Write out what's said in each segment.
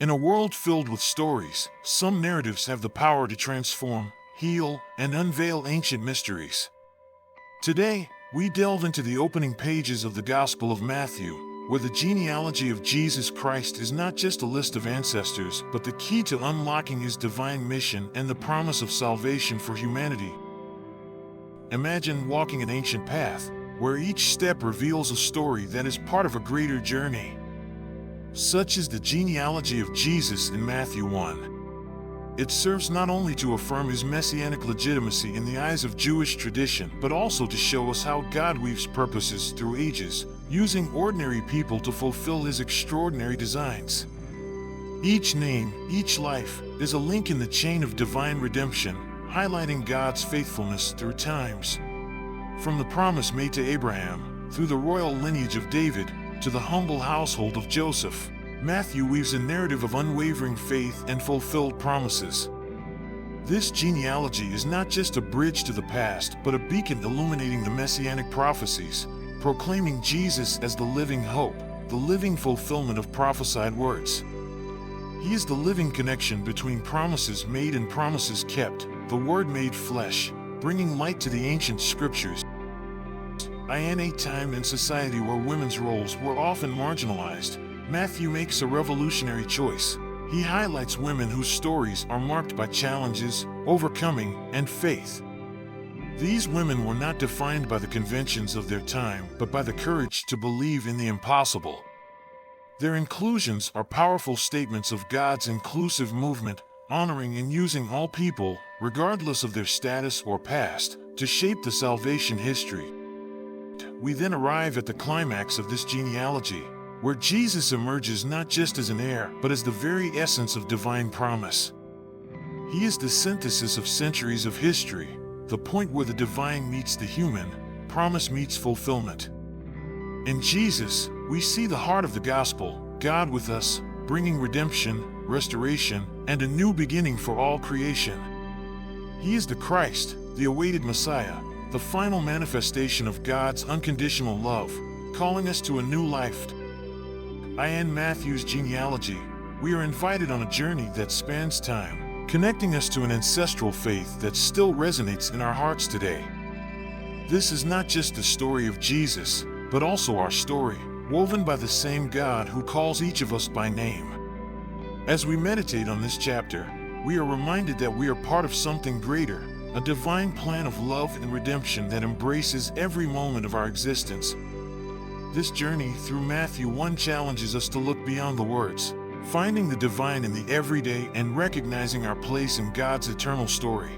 In a world filled with stories, some narratives have the power to transform, heal, and unveil ancient mysteries. Today, we delve into the opening pages of the Gospel of Matthew, where the genealogy of Jesus Christ is not just a list of ancestors, but the key to unlocking his divine mission and the promise of salvation for humanity. Imagine walking an ancient path, where each step reveals a story that is part of a greater journey. Such is the genealogy of Jesus in Matthew 1. It serves not only to affirm his messianic legitimacy in the eyes of Jewish tradition, but also to show us how God weaves purposes through ages, using ordinary people to fulfill his extraordinary designs. Each name, each life, is a link in the chain of divine redemption, highlighting God's faithfulness through times. From the promise made to Abraham, through the royal lineage of David, to the humble household of Joseph, Matthew weaves a narrative of unwavering faith and fulfilled promises. This genealogy is not just a bridge to the past, but a beacon illuminating the messianic prophecies, proclaiming Jesus as the living hope, the living fulfillment of prophesied words. He is the living connection between promises made and promises kept, the Word made flesh, bringing light to the ancient scriptures. In a time and society where women's roles were often marginalized, Matthew makes a revolutionary choice. He highlights women whose stories are marked by challenges, overcoming, and faith. These women were not defined by the conventions of their time, but by the courage to believe in the impossible. Their inclusions are powerful statements of God's inclusive movement, honoring and using all people, regardless of their status or past, to shape the salvation history. We then arrive at the climax of this genealogy, where Jesus emerges not just as an heir, but as the very essence of divine promise. He is the synthesis of centuries of history, the point where the divine meets the human, promise meets fulfillment. In Jesus, we see the heart of the gospel, God with us, bringing redemption, restoration, and a new beginning for all creation. He is the Christ, the awaited Messiah, the final manifestation of God's unconditional love, calling us to a new life. In Matthew's genealogy, we are invited on a journey that spans time, connecting us to an ancestral faith that still resonates in our hearts today. This is not just the story of Jesus, but also our story, woven by the same God who calls each of us by name. As we meditate on this chapter, we are reminded that we are part of something greater, a divine plan of love and redemption that embraces every moment of our existence. This journey through Matthew 1 challenges us to look beyond the words, finding the divine in the everyday and recognizing our place in God's eternal story.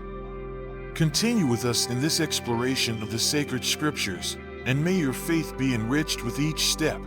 Continue with us in this exploration of the sacred scriptures, and may your faith be enriched with each step.